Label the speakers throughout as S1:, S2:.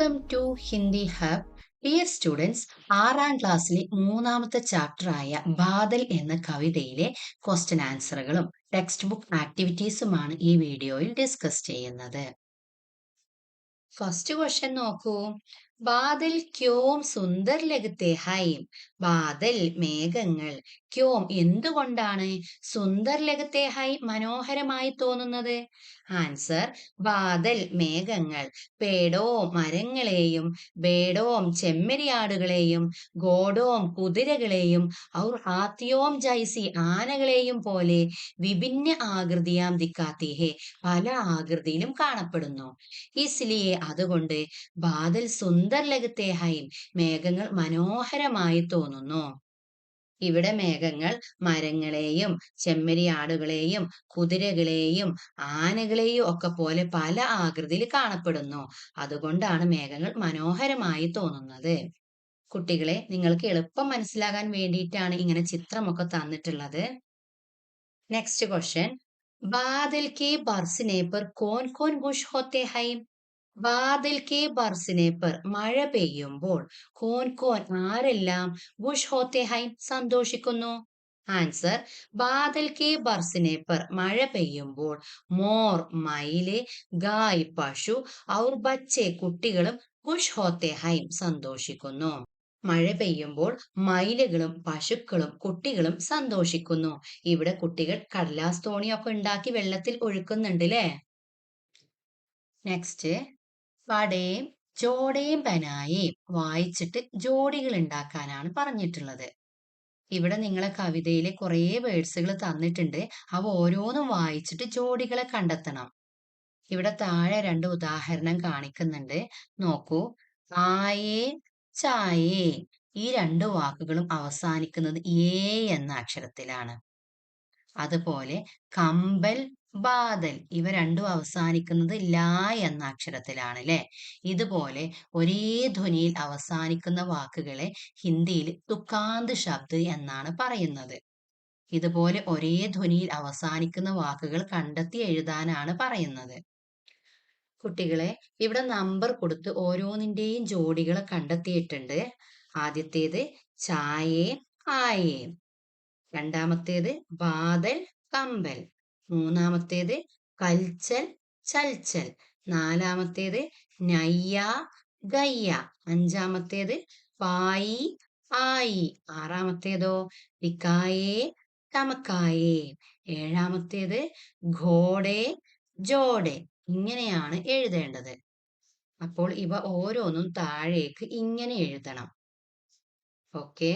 S1: Welcome to Hindi hub. Dear students, ആറാം ക്ലാസ്സിലെ മൂന്നാമത്തെ ചാപ്റ്ററായ ബാദൽ എന്ന കവിതയിലെ ക്വസ്റ്റ്യൻ ആൻസറുകളും ടെക്സ്റ്റ് ബുക്ക് ആക്ടിവിറ്റീസുമാണ് ഈ വീഡിയോയിൽ ഡിസ്കസ് ചെയ്യുന്നത്. ഫസ്റ്റ് ക്വസ്റ്റ്യൻ നോക്കൂ. ബാദൽ ക്യോം സുന്ദർ ലഗത്തെ ഹൈ. ബാദൽ മേഘങ്ങൾ, ക്യോം എന്തുകൊണ്ടാണ്, സുന്ദർ ലഗത്തെ ഹൈ മനോഹരമായി തോന്നുന്നത്? ആൻസർ, ബാദൽ മേഘങ്ങൾ പേടോം മരങ്ങളെയും, ബേഡോം ചെമ്മരിയാടുകളെയും, ഗോഡോം കുതിരകളെയും, ഔർ ഹാത്തിയോം ജൈസി ആനകളെയും പോലെ വിഭിന്ന ആകൃതിയാം ദിക്കാത്തി ഹെ പല ആകൃതിയിലും കാണപ്പെടുന്നു. ഇസ്ലിയെ അതുകൊണ്ട് ബാദൽ സുന്ദർ ലഗത്തെ ഹൈ മേഘങ്ങൾ മനോഹരമായി തോന്നുന്നു. ഇവിടെ മേഘങ്ങൾ മരങ്ങളെയും ചെമ്മരിയാടുകളെയും കുതിരകളെയും ആനകളെയും ഒക്കെ പോലെ പല ആകൃതിയിൽ കാണപ്പെടുന്നു. അതുകൊണ്ടാണ് മേഘങ്ങൾ മനോഹരമായി തോന്നുന്നത്. കുട്ടികളെ, നിങ്ങൾക്ക് എളുപ്പം മനസ്സിലാകാൻ വേണ്ടിയിട്ടാണ് ഇങ്ങനെ ചിത്രമൊക്കെ തന്നിട്ടുള്ളത്. നെക്സ്റ്റ് ക്വസ്റ്റ്യൻ, ബാദൽ കെ ബർസനെ പർ കോൻ കോൻ ഖുഷ് ഹോത്തെ ഹൈ. ബാദൽ കെ ബർസനെ പർ മഴ പെയ്യുമ്പോൾ കോൻ കോൻ ആരെല്ലാം ഖുഷ് ഹോത്തെ ഹൈ സന്തോഷിക്കുന്നു? ആൻസർ, ബാദൽ കെ ബർസനെ പർ മഴ പെയ്യുമ്പോൾ മോർ മയില്, ഗായ് പശു, ഔർ ബച്ചെ കുട്ടികളും ഖുഷ് ഹോത്തെ ഹൈ സന്തോഷിക്കുന്നു. മഴ പെയ്യുമ്പോൾ മയിലുകളും പശുക്കളും കുട്ടികളും സന്തോഷിക്കുന്നു. ഇവിടെ കുട്ടികൾ കടലാസ് തോണിയൊക്കെ ഉണ്ടാക്കി വെള്ളത്തിൽ ഒഴുക്കുന്നുണ്ട് ല്ലേ. നെക്സ്റ്റ്, പടേം ജോടേം ബനായേം വായിച്ചിട്ട് ജോഡികൾ ഉണ്ടാക്കാനാണ് പറഞ്ഞിട്ടുള്ളത്. ഇവിടെ നിങ്ങളെ കവിതയിലെ കുറേ വേർഡ്സുകൾ തന്നിട്ടുണ്ട്. അവ ഓരോന്നും വായിച്ചിട്ട് ജോഡികളെ കണ്ടെത്തണം. ഇവിടെ താഴെ രണ്ട് ഉദാഹരണം കാണിക്കുന്നുണ്ട്. നോക്കൂ. ആയേ ചായേ ഈ രണ്ട് വാക്കുകളും അവസാനിക്കുന്നത് ഏ എന്ന അക്ഷരത്തിലാണ്. അതുപോലെ കമ്പൽ ബാദൽ ഇവ രണ്ടും അവസാനിക്കുന്നത് ലാ എന്ന അക്ഷരത്തിലാണ് അല്ലെ. ഇതുപോലെ ഒരേ ധ്വനിയിൽ അവസാനിക്കുന്ന വാക്കുകളെ ഹിന്ദിയിൽ തുക്കാന്ത് ശബ്ദ് എന്നാണ് പറയുന്നത്. ഇതുപോലെ ഒരേ ധ്വനിയിൽ അവസാനിക്കുന്ന വാക്കുകൾ കണ്ടെത്തി എഴുതാനാണ് പറയുന്നത്. കുട്ടികളെ, ഇവിടെ നമ്പർ കൊടുത്ത് ഓരോന്നിന്റെയും ജോഡികളെ കണ്ടെത്തിയിട്ടുണ്ട്. ആദ്യത്തേത് ചായേ ആയേ, രണ്ടാമത്തേത് ബാദൽ കമ്പൽ, മൂന്നാമത്തേത് കൽച്ചൽ ചൽച്ചൽ, നാലാമത്തേത് നയ്യ ഗയ്യ, അഞ്ചാമത്തേത് പായി ആയി, ആറാമത്തേതോ ടിക്കായേ ടമക്കായേ, ഏഴാമത്തേത് ഘോഡെ ജോഡെ. ഇങ്ങനെയാണ് എഴുതേണ്ടത്. അപ്പോൾ ഇവ ഓരോന്നും താഴേക്ക് ഇങ്ങനെ എഴുതണം. ഓക്കെ.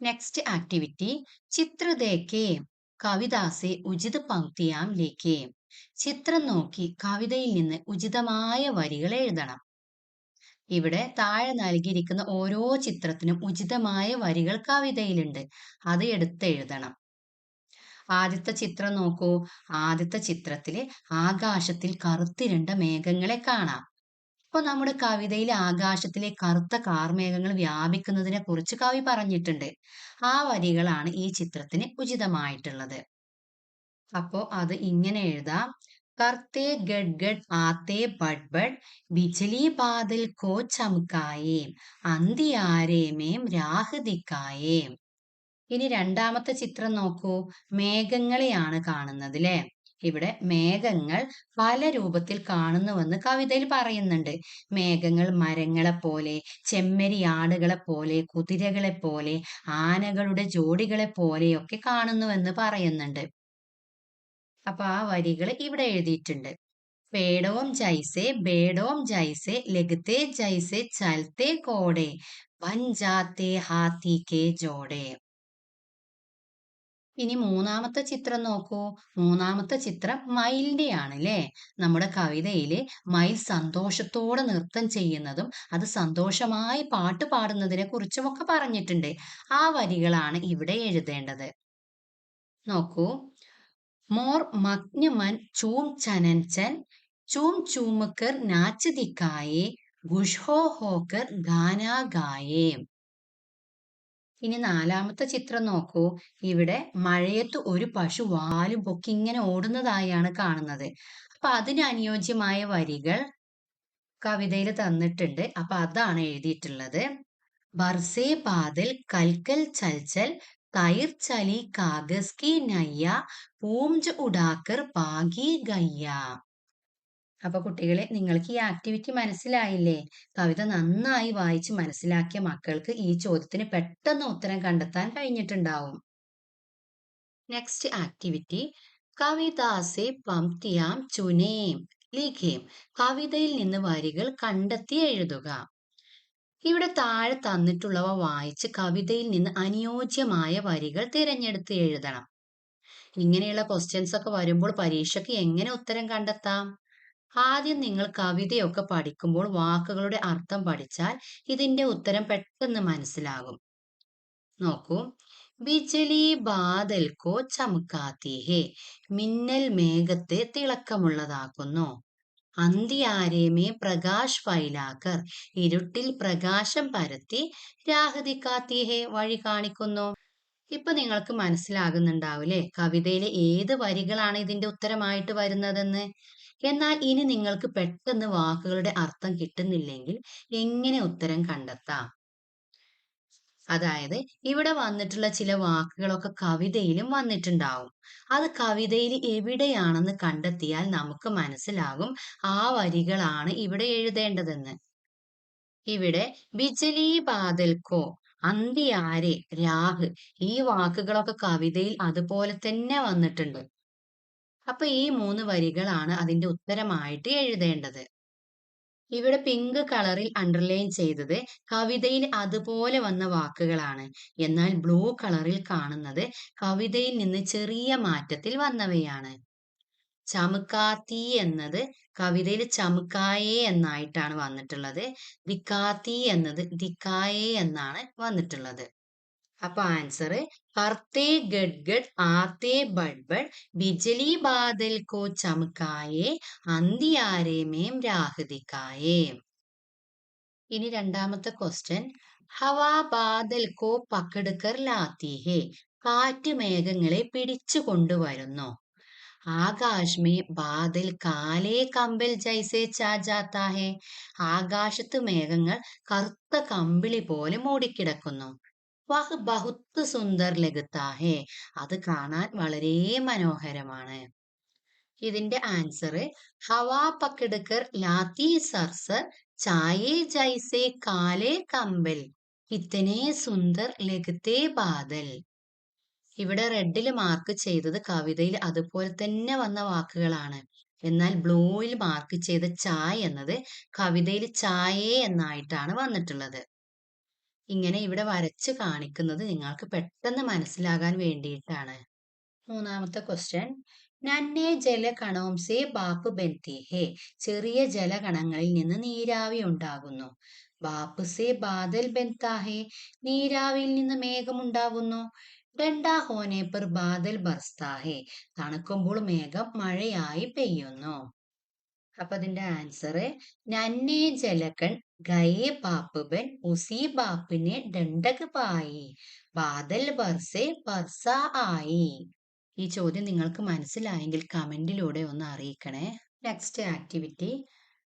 S1: നെക്സ്റ്റ് ആക്ടിവിറ്റി, ചിത്ര ദേഖേ കവിതാ സെ ഉചിത പംക്തിയാം ലിഖേ. ചിത്രം നോക്കി കവിതയിൽ നിന്ന് ഉചിതമായ വരികൾ എഴുതണം. ഇവിടെ താഴെ നൽകിയിരിക്കുന്ന ഓരോ ചിത്രത്തിനും ഉചിതമായ വരികൾ കവിതയിലുണ്ട്. അത് എടുത്തെഴുതണം. ആദ്യത്തെ ചിത്രം നോക്കൂ. ആദ്യത്തെ ചിത്രത്തില് ആകാശത്തിൽ കറുത്തിരുണ്ട മേഘങ്ങളെ കാണാം. ഇപ്പൊ നമ്മുടെ കവിതയിൽ ആകാശത്തിലെ കറുത്ത കാർമേഘങ്ങൾ വ്യാപിക്കുന്നതിനെ കുറിച്ച് കവി പറഞ്ഞിട്ടുണ്ട്. ആ വരികളാണ് ഈ ചിത്രത്തിന് ഉചിതമായിട്ടുള്ളത്. അപ്പോ അത് ഇങ്ങനെ എഴുതാം. കർത്തെ ഗഡ് ഗഡ് ആത്തെ ബഡ് ബഡ് ബിജലി ബാദൽ കോ ചമക്കായേ അന്തിയാരേ മേം രാഹ് ദിക്കായേ. ഇനി രണ്ടാമത്തെ ചിത്രം നോക്കൂ. മേഘങ്ങളെയാണ് കാണുന്നത് ല്ലേ. ഇവിടെ മേഘങ്ങൾ പല രൂപത്തിൽ കാണുന്നുവെന്ന് കവിതയിൽ പറയുന്നുണ്ട്. മേഘങ്ങൾ മരങ്ങളെ പോലെ, ചെമ്മരിയാടുകളെ പോലെ, കുതിരകളെ പോലെ, ആനകളുടെ ജോഡികളെ പോലെയൊക്കെ കാണുന്നുവെന്ന് പറയുന്നുണ്ട്. അപ്പൊ ആ വരികൾ ഇവിടെ എഴുതിയിട്ടുണ്ട്. പേടോം ജൈസെ ബേഡോം ജൈസെ ലഗത്തെ ജൈസെ ചലത്തെ കോടെ ബൻ ജാത്തെ ഹാത്തി കെ ജോഡെ. ഇനി മൂന്നാമത്തെ ചിത്രം നോക്കൂ. മൂന്നാമത്തെ ചിത്രം മയിലിന്റെ ആണ് ല്ലേ. നമ്മുടെ കവിതയില് മയിൽ സന്തോഷത്തോടെ നൃത്തം ചെയ്യുന്നതും അത് സന്തോഷമായി പാട്ട് പാടുന്നതിനെ കുറിച്ചുമൊക്കെ പറഞ്ഞിട്ടുണ്ട്. ആ വരികളാണ് ഇവിടെ എഴുതേണ്ടത്. നോക്കൂ. മോർ മഗ്നമൻ ചൂം ചനൻചൻ ചൂം ചൂമക്കർ നാച്ച് ദിക്കായേ ഖുഷ് ഹോക്കർ ഗാനാ ഗായേ. ഇനി നാലാമത്തെ ചിത്രം നോക്കൂ. ഇവിടെ മഴയത്ത് ഒരു പശു വാലും പൊക്കി ഇങ്ങനെ ഓടുന്നതായാണ് കാണുന്നത്. അപ്പൊ അതിന് അനുയോജ്യമായ വരികൾ കവിതയിൽ തന്നിട്ടുണ്ട്. അപ്പൊ അതാണ് എഴുതിയിട്ടുള്ളത്. ബർസേ ബാദൽ കൽക്കൽ ചൽച്ചൽ തൈർ ചലി കാഗസ് കി നയ്യ പൂംജ് ഉഡാക്കർ ഭാഗി ഗയ്യ. അപ്പൊ കുട്ടികളെ, നിങ്ങൾക്ക് ഈ ആക്ടിവിറ്റി മനസ്സിലായില്ലേ? കവിത നന്നായി വായിച്ച് മനസ്സിലാക്കിയ മക്കൾക്ക് ഈ ചോദ്യത്തിന് പെട്ടെന്ന് ഉത്തരം കണ്ടെത്താൻ കഴിഞ്ഞിട്ടുണ്ടാവും. Next activity, കവിതാസെ പംക്തിയാം ചുനേം ലിഖേം. കവിതയിൽ നിന്ന് വരികൾ കണ്ടെത്തി എഴുതുക. ഇവിടെ താഴെ തന്നിട്ടുള്ളവ വായിച്ച് കവിതയിൽ നിന്ന് അനുയോജ്യമായ വരികൾ തിരഞ്ഞെടുത്ത് എഴുതണം. ഇങ്ങനെയുള്ള ക്വസ്റ്റ്യൻസ് ഒക്കെ വരുമ്പോൾ പരീക്ഷയ്ക്ക് എങ്ങനെ ഉത്തരം കണ്ടെത്താം? ആദ്യം നിങ്ങൾ കവിതയൊക്കെ പഠിക്കുമ്പോൾ വാക്കുകളുടെ അർത്ഥം പഠിച്ചാൽ ഇതിന്റെ ഉത്തരം പെട്ടെന്ന് മനസ്സിലാകും. നോക്കൂ, ബിജലി ബാദൽ കോ ചമക്കാത്തി ഹേ. മിന്നൽ മേഘത്തെ തിളക്കമുള്ളതാക്കുന്നു. അന്തിയാരേമേ പ്രകാശ് ഫൈലാക്കർ. ഇരുട്ടിൽ പ്രകാശം പരത്തി. രാഹ് ദിഖാത്തി ഹേ. വഴി കാണിക്കുന്നു. ഇപ്പൊ നിങ്ങൾക്ക് മനസ്സിലാകുന്നുണ്ടാവില്ലേ കവിതയിലെ ഏത് വരികളാണ് ഇതിന്റെ ഉത്തരമായിട്ട് വരുന്നതെന്ന്? എന്നാൽ ഇനി നിങ്ങൾക്ക് പെട്ടെന്ന് വാക്കുകളുടെ അർത്ഥം കിട്ടുന്നില്ലെങ്കിൽ എങ്ങനെ ഉത്തരം കണ്ടെത്താം? അതായത് ഇവിടെ വന്നിട്ടുള്ള ചില വാക്കുകളൊക്കെ കവിതയിലും വന്നിട്ടുണ്ടാവും. അത് കവിതയിൽ എവിടെയാണെന്ന് കണ്ടെത്തിയാൽ നമുക്ക് മനസ്സിലാകും ആ വരികളാണ് ഇവിടെ എഴുതേണ്ടതെന്ന്. ഇവിടെ ബിജലി ബാദൽക്കോ, അന്തിയാരെ, രാഹ്, ഈ വാക്കുകളൊക്കെ കവിതയിൽ അതുപോലെ തന്നെ വന്നിട്ടുണ്ട്. അപ്പൊ ഈ 3 വരികളാണ് അതിന്റെ ഉത്തരമായിട്ട് എഴുതേണ്ടത്. ഇവിടെ പിങ്ക് കളറിൽ അണ്ടർലൈൻ ചെയ്തത് കവിതയിൽ അതുപോലെ വന്ന വാക്കുകളാണ്. എന്നാൽ ബ്ലൂ കളറിൽ കാണുന്നത് കവിതയിൽ നിന്ന് ചെറിയ മാറ്റത്തിൽ വന്നവയാണ്. ചമുക്കാത്തി എന്നത് കവിതയിൽ ചമുക്കായേ എന്നായിട്ടാണ് വന്നിട്ടുള്ളത്. ദിക്കാത്തി എന്നത് ദിക്കായേ എന്നാണ് വന്നിട്ടുള്ളത്. അപ്പൊ ആൻസർ, കർത്തേ ഗഡ് ഗഡ് ആത്തേ ബഡ് ബഡ് ബിജലി ബാദൽ കോ ചമക്കായേ അന്തിയാരേ മേം രാഹ് ദിക്കായേ. ഇനി രണ്ടാമത്തെ ക്വസ്റ്റ്യൻ, ഹവാ ബാദൽ കോ പക്കട് കർ ലാത്തി ഹേ. കാറ്റ് മേഘങ്ങളെ പിടിച്ചു കൊണ്ടുവരുന്നു. ആകാശ് മേ ബാദൽ കാലേ കമ്പൽ ജൈസേ ഛാ ജാത്താ ഹേ. ആകാശത്ത് മേഘങ്ങൾ കറുത്ത കമ്പിളി പോലെ മൂടിക്കിടക്കുന്നു. വഹ് ബഹുത്ത് സുന്ദർ ലഗത്താ ഹേ. അത് കാണാൻ വളരെ മനോഹരമാണ്. ഇതിന്റെ ആൻസർ, ഹവാ പക്കടുക്കർ ലാത്തി സർസർ ചായേ ജൈസേ കാലേ കമ്പൽ ഇത്തനെ സുന്ദർ ലഗത്തെ ബാദൽ. ഇവിടെ റെഡിൽ മാർക്ക് ചെയ്തത് കവിതയിൽ അതുപോലെ തന്നെ വന്ന വാക്കുകളാണ്. എന്നാൽ ബ്ലൂയിൽ മാർക്ക് ചെയ്ത ചായ് എന്നത് കവിതയിൽ ചായേ എന്നായിട്ടാണ് വന്നിട്ടുള്ളത്. ഇങ്ങനെ ഇവിടെ വരച്ച് കാണിക്കുന്നത് നിങ്ങൾക്ക് പെട്ടെന്ന് മനസ്സിലാകാൻ വേണ്ടിയിട്ടാണ്. മൂന്നാമത്തെ ക്വസ്റ്റ്യൻ, നന്നേ ജലകണോം സേ ബാപ്പ് ബൻതി ഹേ. ചെറിയ ജലകണങ്ങളിൽ നിന്ന് നീരാവി ഉണ്ടാകുന്നു. ബാപ്പ് സേ ബാദൽ ബൻതാ ഹേ. നീരാവിയിൽ നിന്ന് മേഘമുണ്ടാകുന്നു. ഡണ്ടാ ഹോനെ പർ ബാദൽ ബർസ്താ ഹേ. തണുക്കുമ്പോൾ മേഘം മഴയായി പെയ്യുന്നു. അപ്പൊ അതിന്റെ ആൻസർ, നന്നേ ജലകൺ ഗയേ ബാപ്പ് ബൻ ഉസി ബാപ്പിനെ ഡണ്ടക് പായി ബാദൽ ബർസെ ബർസ ആയി. ഈ ചോദ്യം നിങ്ങൾക്ക് മനസ്സിലായെങ്കിൽ കമന്റിലൂടെ ഒന്ന് അറിയിക്കണേ. നെക്സ്റ്റ് ആക്ടിവിറ്റി,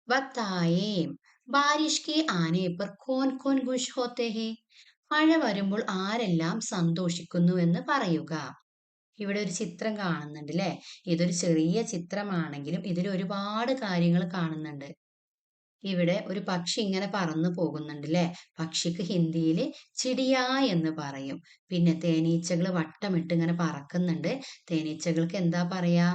S1: ബത്തായേം ബാരിഷ് കെ ആനെ പർ കോൻ കോൻ ഖുഷ് ഹോത്തെ ഹേ. മഴ വരുമ്പോൾ ആരെല്ലാം സന്തോഷിക്കുന്നു എന്ന് പറയുക. ഇവിടെ ഒരു ചിത്രം കാണുന്നുണ്ട് അല്ലേ? ഇതൊരു ചെറിയ ചിത്രമാണെങ്കിലും ഇതിൽ ഒരുപാട് കാര്യങ്ങൾ കാണുന്നുണ്ട്. ഇവിടെ ഒരു പക്ഷി ഇങ്ങനെ പറന്നു പോകുന്നുണ്ട് അല്ലേ? പക്ഷിക്ക് ഹിന്ദിയിൽ ചിടിയ എന്ന് പറയും. പിന്നെ തേനീച്ചകൾ വട്ടമിട്ട് ഇങ്ങനെ പറക്കുന്നുണ്ട്. തേനീച്ചകൾക്ക് എന്താ പറയാ?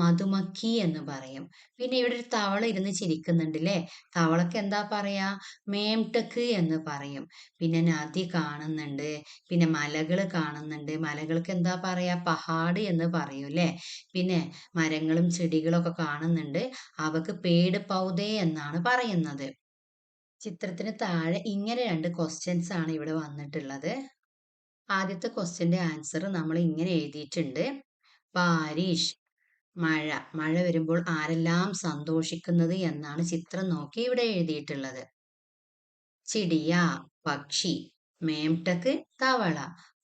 S1: മധുമക്കി എന്ന് പറയും. പിന്നെ ഇവിടെ ഒരു തവള ഇരുന്ന് ചിരിക്കുന്നുണ്ട് അല്ലേ? തവളക്ക് എന്താ പറയാ? മേംടക്ക് എന്ന് പറയും. പിന്നെ നദി കാണുന്നുണ്ട്. പിന്നെ മലകൾ കാണുന്നുണ്ട്. മലകൾക്ക് എന്താ പറയാ? പഹാഡ് എന്ന് പറയും അല്ലേ? പിന്നെ മരങ്ങളും ചെടികളും ഒക്കെ കാണുന്നുണ്ട്. അവക്ക് പേട് പൗതേ എന്നാണ് പറയുന്നത്. ചിത്രത്തിന് താഴെ ഇങ്ങനെ 2 ക്വസ്റ്റ്യൻസ് ആണ് ഇവിടെ വന്നിട്ടുള്ളത്. ആദ്യത്തെ ക്വസ്റ്റ്യന്റെ ആൻസർ നമ്മൾ ഇങ്ങനെ എഴുതിയിട്ടുണ്ട്. ബാരിഷ്, മഴ. മഴ വരുമ്പോൾ ആരെല്ലാം സന്തോഷിക്കുന്നത് എന്നാണ് ചിത്രം നോക്കി ഇവിടെ എഴുതിയിട്ടുള്ളത്. ചിടിയ, പക്ഷി. മേംടക്ക്, തവള.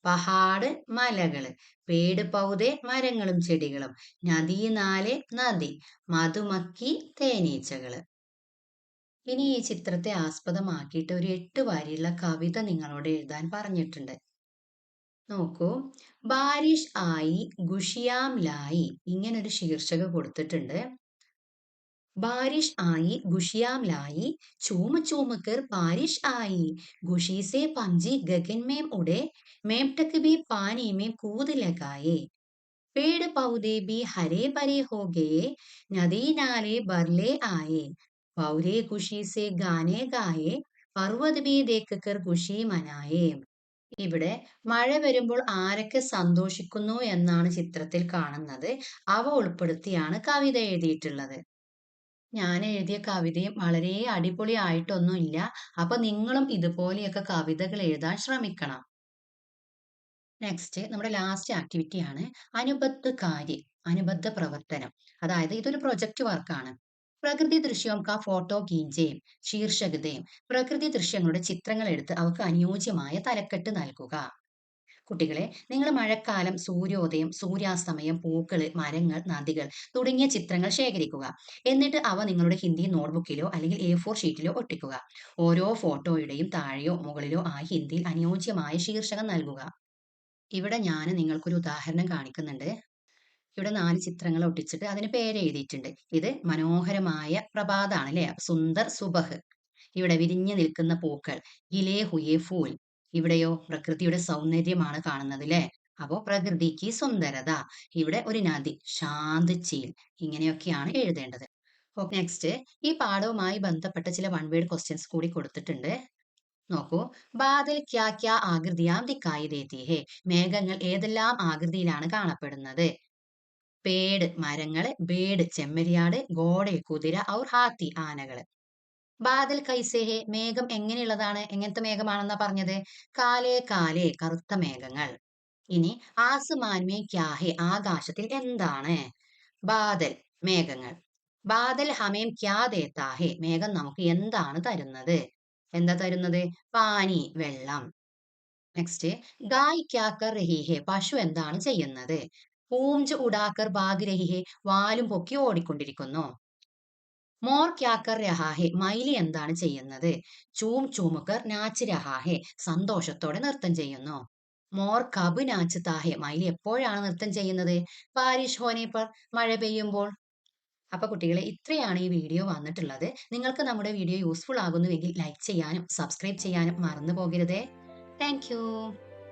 S1: പഹാഡ്, മലകള്. പേട് പൗതേ, മരങ്ങളും ചെടികളും. നദി നാലെ, നദി. മധുമക്കി, തേനീച്ചകള്. ഇനി ഈ ചിത്രത്തെ ആസ്പദമാക്കിയിട്ട് ഒരു 8 വരിയുള്ള കവിത നിങ്ങളോട് എഴുതാൻ പറഞ്ഞിട്ടുണ്ട്. നോക്കൂ, ബാരിഷ് ആയി ഖുഷിയാം ലായി ഇങ്ങനൊരു ശീർഷക കൊടുത്തിട്ടുണ്ട്. बारिश आई खुशियां लाई चूम चूम कर बारिश आई खुशी से पंछी गगन में उड़े मेमटक भी पानी में कूद लगाए पेड़ पौधे भी हरे भरे हो गए नदी नाले बरले आए पौधे खुशी से गाने गाए पर्वत भी देखकर खुशी मनाए. ഇവിടെ മഴ വരുമ്പോൾ ആരൊക്കെ സന്തോഷിക്കുന്നു എന്നാണ് ചിത്രത്തിൽ കാണുന്നത്. അവ ഉൾപ്പെടുത്തിയാണ് കവിത എഴുതിയിട്ടുള്ളത്. ഞാൻ എഴുതിയ കവിതയും വളരെ അടിപൊളിയായിട്ടൊന്നുമില്ല. അപ്പൊ നിങ്ങളും ഇതുപോലെയൊക്കെ കവിതകൾ എഴുതാൻ ശ്രമിക്കണം. നെക്സ്റ്റ് നമ്മുടെ ലാസ്റ്റ് ആക്ടിവിറ്റി ആണ് അനുബദ്ധ കാര്യം, അനുബദ്ധ പ്രവർത്തനം. അതായത് ഇതൊരു പ്രൊജക്ട് വർക്കാണ്. പ്രകൃതി ദൃശ്യവും കാ ഫോട്ടോ കീഞ്ചേയും ശീർഷകതയും പ്രകൃതി ദൃശ്യങ്ങളുടെ ചിത്രങ്ങൾ എടുത്ത് അവക്ക് അനുയോജ്യമായ തലക്കെട്ട് നൽകുക. കുട്ടികളെ, നിങ്ങൾ മഴക്കാലം, സൂര്യോദയം, സൂര്യാസ്തമയം, പൂക്കള്, മരങ്ങൾ, നദികൾ തുടങ്ങിയ ചിത്രങ്ങൾ ശേഖരിക്കുക. എന്നിട്ട് അവ നിങ്ങളുടെ ഹിന്ദി നോട്ട്ബുക്കിലോ അല്ലെങ്കിൽ A4 ഷീറ്റിലോ ഒട്ടിക്കുക. ഓരോ ഫോട്ടോയുടെയും താഴെയോ മുകളിലോ ആയി ഹിന്ദിയിൽ അനുയോജ്യമായ ശീർഷകം നൽകുക. ഇവിടെ ഞാൻ നിങ്ങൾക്കൊരു ഉദാഹരണം കാണിക്കുന്നുണ്ട്. ഇവിടെ 4 ചിത്രങ്ങൾ ഒട്ടിച്ചിട്ട് അതിന് പേര് എഴുതിയിട്ടുണ്ട്. ഇത് മനോഹരമായ പ്രഭാതാണ് അല്ലെ, സുന്ദർ സുബഹ്. ഇവിടെ വിരിഞ്ഞു നിൽക്കുന്ന പൂക്കൾ, ഗിലേ ഹുയേ ഫൂൽ. ഇവിടെയോ പ്രകൃതിയുടെ സൗന്ദര്യമാണ് കാണുന്നത് അല്ലെ. അപ്പോ പ്രകൃതിക്ക് സുന്ദരത. ഇവിടെ ഒരു നദി, ശാന്ത് ചീൽ. ഇങ്ങനെയൊക്കെയാണ് എഴുതേണ്ടത്. ഓക്കെ, നെക്സ്റ്റ് ഈ പാഠവുമായി ബന്ധപ്പെട്ട ചില വൺ വേർഡ് ക്വസ്റ്റ്യൻസ് കൂടി കൊടുത്തിട്ടുണ്ട്. നോക്കൂ, ബാദൽ ക്യാ ക്യാ ആകൃതിയാം ദിക്കായി ദേത്തി ഹേ. മേഘങ്ങൾ ഏതെല്ലാം ആകൃതിയിലാണ് കാണപ്പെടുന്നത്? പേട് മരങ്ങള്, ബേഡ് ചെമ്മരിയാട്, ഗോഡെ കുതിര, ഔർ ഹാത്തി ആനകള്. ബാദൽ കൈസേ ഹേ, മേഘം എങ്ങനെയുള്ളതാണ്? എങ്ങനത്തെ മേഘമാണെന്നാ പറഞ്ഞത്? കാലേ കാലേ, കറുത്ത മേഘങ്ങൾ. ഇനി ആസ്മാൻ മേ ക്യാ ഹേ, ആകാശത്തിൽ എന്താണ്? ബാദൽ മേഘങ്ങൾ. ബാദൽ ഹമേം ക്യാ ദേത്താ ഹേ, മേഘം നമുക്ക് എന്താണ് തരുന്നത്? എന്താ തരുന്നത്? പാനി വെള്ളം. നെക്സ്റ്റ്, ഗായ് ക്യാ കർ രഹി ഹേ, പശു എന്താണ് ചെയ്യുന്നത്? പൂഞ്ച് ഉഡാക്കർ ഭാഗ് രഹി ഹേ, വാലും പൊക്കി ഓടിക്കൊണ്ടിരിക്കുന്നു. മോർ ക്യാ കർ രഹാ ഹേ, മൈലി എന്താണ് ചെയ്യുന്നത്? ചൂം ചൂമുകർ നാച്ച് രഹാ ഹേ, സന്തോഷത്തോടെ നൃത്തം ചെയ്യുന്നു. മോർ കബ് നാച്ച് താഹേ, മൈലി എപ്പോഴാണ് നൃത്തം ചെയ്യുന്നത്? ബാരിഷ് ഹോനെ പർ, മഴ പെയ്യുമ്പോൾ. അപ്പൊ കുട്ടികളെ, ഇത്രയാണ് ഈ വീഡിയോ വന്നിട്ടുള്ളത്. നിങ്ങൾക്ക് നമ്മുടെ വീഡിയോ യൂസ്ഫുൾ ആകുന്നുവെങ്കിൽ ലൈക്ക് ചെയ്യാനും സബ്സ്ക്രൈബ് ചെയ്യാനും മറന്നു പോകരുതേ. Thank U.